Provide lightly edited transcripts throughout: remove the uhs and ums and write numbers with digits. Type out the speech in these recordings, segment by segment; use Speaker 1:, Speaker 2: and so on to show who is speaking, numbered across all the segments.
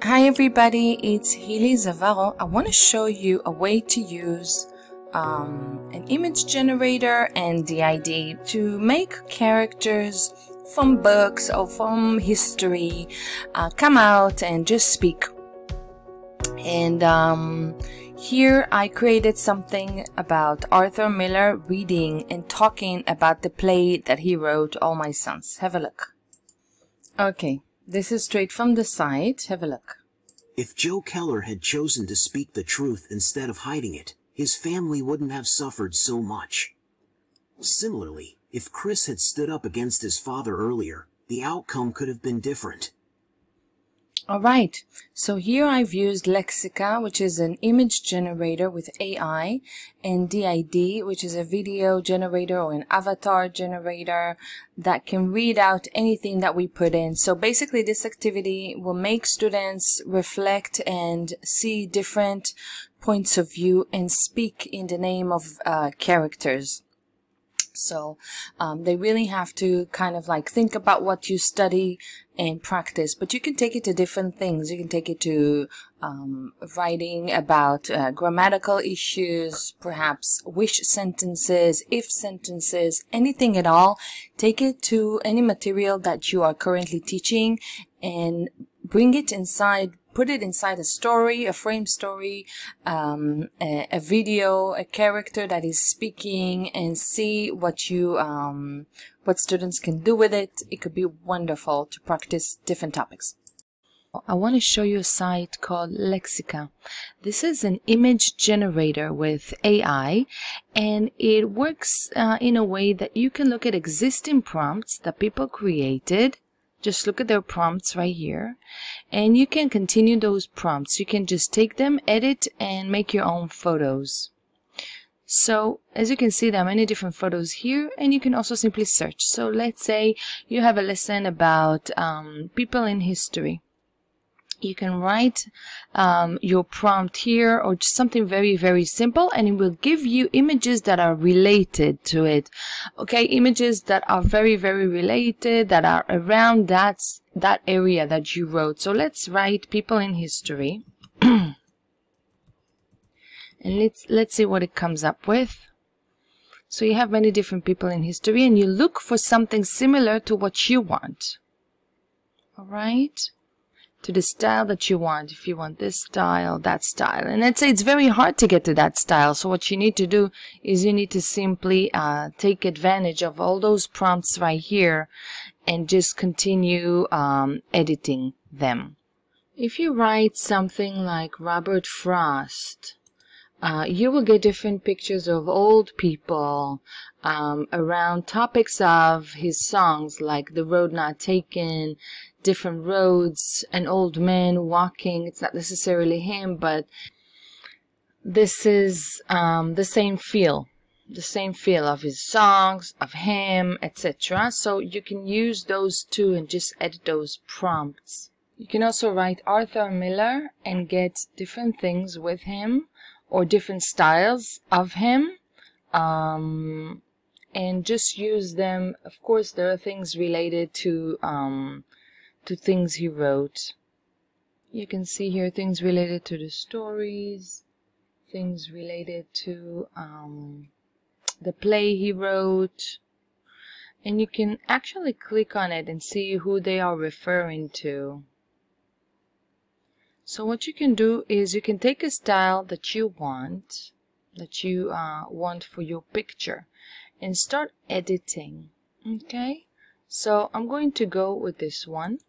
Speaker 1: Hi everybody, it's Hili Zavaro. I want to show you a way to use an image generator and DID to make characters from books or from history come out and just speak. And here I created something about Arthur Miller reading and talking about the play that he wrote, All My Sons. Have a look. Okay, this is straight from the site. Have a look.
Speaker 2: If Joe Keller had chosen to speak the truth instead of hiding it, his family wouldn't have suffered so much. Similarly, if Chris had stood up against his father earlier, the outcome could have been different.
Speaker 1: Alright, so here I've used Lexica, which is an image generator with AI, and DID, which is a video generator or an avatar generator that can read out anything that we put in. So basically this activity will make students reflect and see different points of view and speak in the name of characters. So they really have to kind of like think about what you study and practice, but you can take it to different things. You can take it to writing about grammatical issues, perhaps wish sentences, if sentences, anything at all. Take it to any material that you are currently teaching and bring it inside. Put it inside a story, a frame story, a video, a character that is speaking, and see what you, what students can do with it. It could be wonderful to practice different topics. I want to show you a site called Lexica. This is an image generator with AI, and it works in a way that you can look at existing prompts that people created. Just look at their prompts right here, and you can continue those prompts. You can just take them, edit, and make your own photos. So as you can see, there are many different photos here, and you can also simply search. So let's say you have a lesson about people in history. You can write your prompt here, or just something very, very simple, and it will give you images that are related to it. Okay, images that are very, very related, that are around that area that you wrote. So let's write people in history. And let's see what it comes up with. So you have many different people in history, and you look for something similar to what you want. All right? To the style that you want. If you want this style, that style. And let's say it's very hard to get to that style. So what you need to do is you need to simply take advantage of all those prompts right here and just continue editing them. If you write something like Robert Frost, you will get different pictures of old people around topics of his songs, like The Road Not Taken, different roads, an old man walking. It's not necessarily him, but this is the same feel of his songs, of him, etc. So you can use those two and just edit those prompts. You can also write Arthur Miller and get different things with him, or different styles of him, and just use them. Of course, there are things related to things he wrote. You can see here things related to the stories, things related to the play he wrote, and you can actually click on it and see who they are referring to. So what you can do is you can take a style that you want, for your picture, and start editing. Okay, so I'm going to go with this one.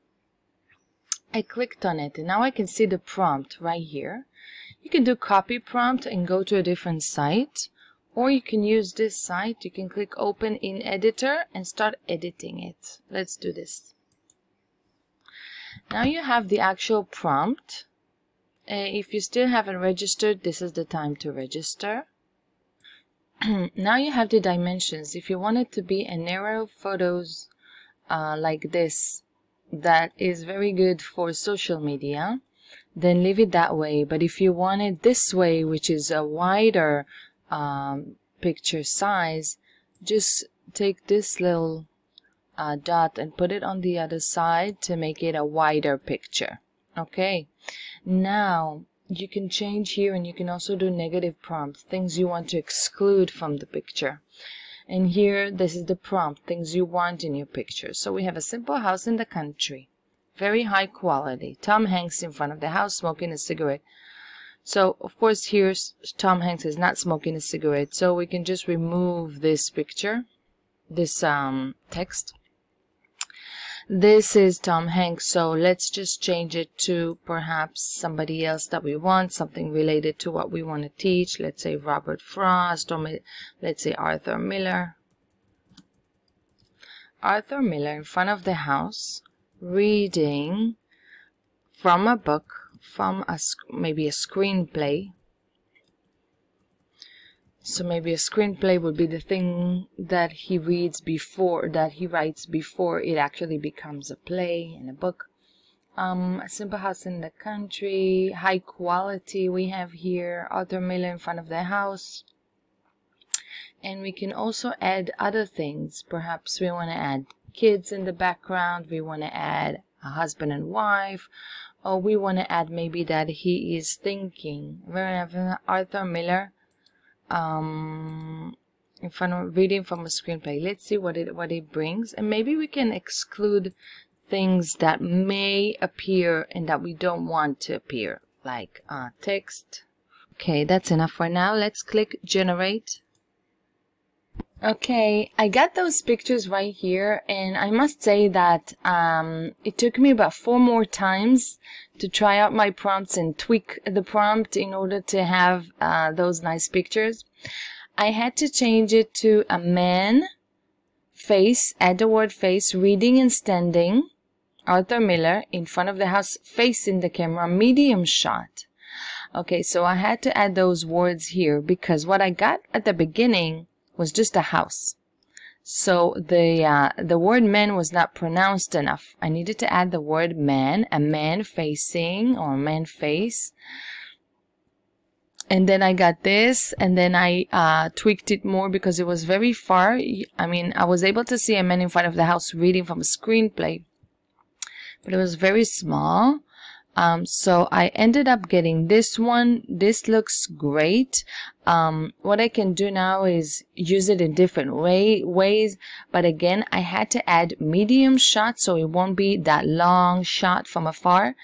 Speaker 1: I clicked on it, and now I can see the prompt right here. You can do copy prompt and go to a different site, or you can use this site. You can click open in editor and start editing it. Let's do this. Now you have the actual prompt. If you still haven't registered, this is the time to register. Now you have the dimensions. If you want it to be a narrow photos like this, that is very good for social media, then leave it that way. But if you want it this way, which is a wider picture size, just take this little dot and put it on the other side to make it a wider picture. Okay, now you can change here, and you can also do negative prompt, things you want to exclude from the picture. And here, this is the prompt, things you want in your picture. So we have a simple house in the country, very high quality. Tom Hanks in front of the house smoking a cigarette. So of course here's Tom Hanks is not smoking a cigarette, so we can just remove this picture, this text. This is Tom Hanks, so let's just change it to perhaps somebody else that we want, something related to what we want to teach. Let's say Robert Frost, or let's say Arthur Miller. Arthur Miller in front of the house, reading from a book, from maybe a screenplay. So maybe a screenplay would be the thing that he reads before, that he writes before it actually becomes a play and a book. A simple house in the country, high quality we have here, Arthur Miller in front of the house. And we can also add other things. Perhaps we want to add kids in the background, we want to add a husband and wife, or we want to add maybe that he is thinking. We have Arthur Miller in front of reading from a screenplay. Let's see what it brings, and maybe we can exclude things that may appear and that we don't want to appear, like text. Okay, that's enough for now. Let's click generate. Okay, I got those pictures right here, and I must say that it took me about 4 more times to try out my prompts and tweak the prompt in order to have those nice pictures. I had to change it to a man face, add the word face, reading and standing, Arthur Miller in front of the house facing the camera, medium shot. Okay, so I had to add those words here because what I got at the beginning was just a house. So the word man was not pronounced enough. I needed to add the word man, a man facing or man face. And then I got this, and then I tweaked it more because it was very far. I mean, I was able to see a man in front of the house reading from a screenplay, but it was very small. So I ended up getting this one. This looks great. What I can do now is use it in different ways. But again, I had to add medium shot so it won't be that long shot from afar.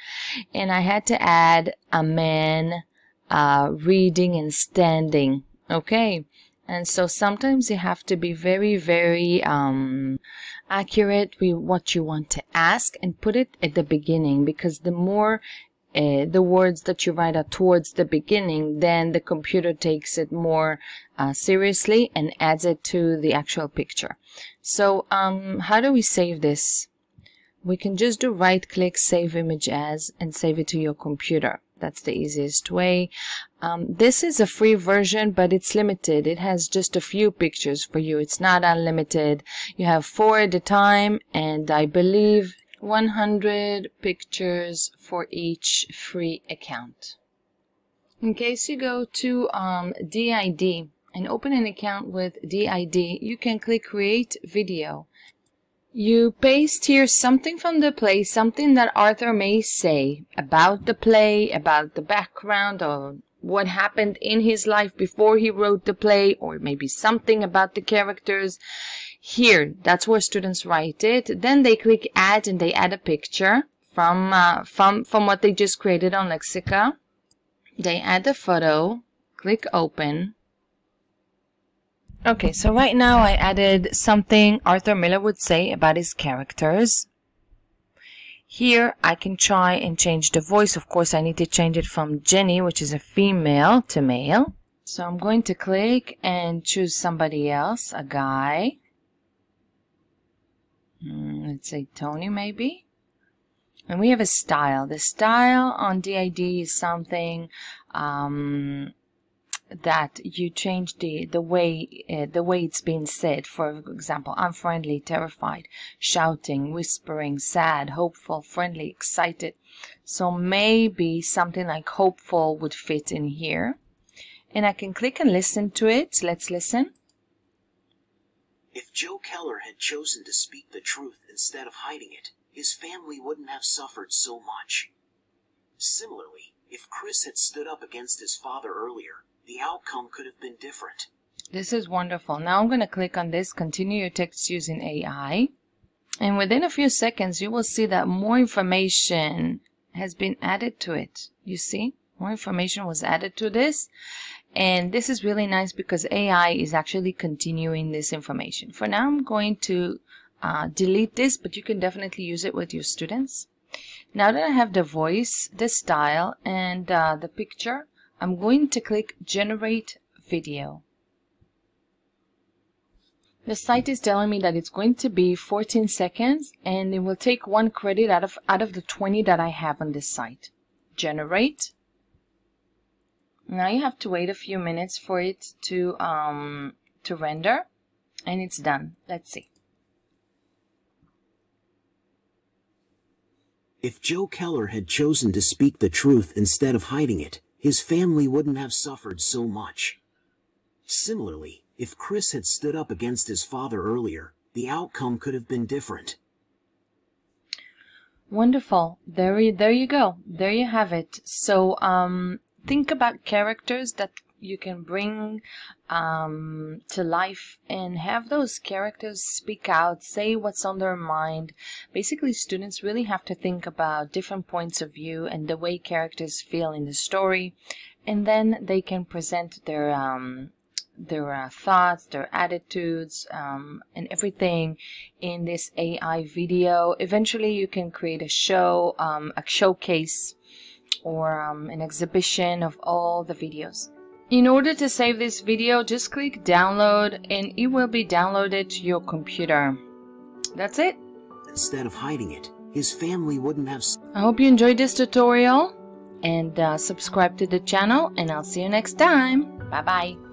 Speaker 1: And I had to add a man reading and standing. Okay. And so sometimes you have to be very, very accurate with what you want to ask and put it at the beginning, because the more the words that you write are towards the beginning, then the computer takes it more seriously and adds it to the actual picture. So how do we save this? We can just do right click, save image as, and save it to your computer. That's the easiest way. This is a free version, but it's limited. It has just a few pictures for you. It's not unlimited. You have 4 at a time, and I believe 100 pictures for each free account. In case you go to DID and open an account with DID, you can click Create Video. You paste here something from the play, something that Arthur may say about the play, about the background, or what happened in his life before he wrote the play, or maybe something about the characters. Here, that's where students write it. Then they click Add, and they add a picture from what they just created on Lexica. They add the photo, click Open. Okay, so right now I added something Arthur Miller would say about his characters. Here I can try and change the voice. Of course, I need to change it from Jenny, which is a female, to male. So I'm going to click and choose somebody else, a guy. Let's say Tony maybe. And we have a style. The style on DID is something that you change the way it's being said. For example, unfriendly, terrified, shouting, whispering, sad, hopeful, friendly, excited. So maybe something like hopeful would fit in here. And I can click and listen to it. Let's listen.
Speaker 2: If Joe Keller had chosen to speak the truth instead of hiding it, his family wouldn't have suffered so much. Similarly, if Chris had stood up against his father earlier, the outcome could have been different.
Speaker 1: This is wonderful. Now I'm going to click on this, continue your text using AI. And within a few seconds, you will see that more information has been added to it. You see, more information was added to this. And this is really nice because AI is actually continuing this information. For now, I'm going to delete this, but you can definitely use it with your students. Now that I have the voice, the style, and the picture, I'm going to click Generate Video. The site is telling me that it's going to be 14 seconds and it will take 1 credit out of the 20 that I have on this site. Generate. Now you have to wait a few minutes for it to render, and it's done. Let's see.
Speaker 2: If Joe Keller had chosen to speak the truth instead of hiding it, his family wouldn't have suffered so much. Similarly, if Chris had stood up against his father earlier, the outcome could have been different.
Speaker 1: Wonderful. There you go. There you have it. So think about characters that you can bring to life and have those characters speak out, say what's on their mind. Basically, students really have to think about different points of view and the way characters feel in the story, and then they can present their thoughts, their attitudes, and everything in this AI video. Eventually, you can create a show, a showcase, or an exhibition of all the videos. In order to save this video, just click download and it will be downloaded to your computer. That's it.
Speaker 2: Instead of hiding it, his family wouldn't have...
Speaker 1: I hope you enjoyed this tutorial and subscribe to the channel, and I'll see you next time. Bye bye.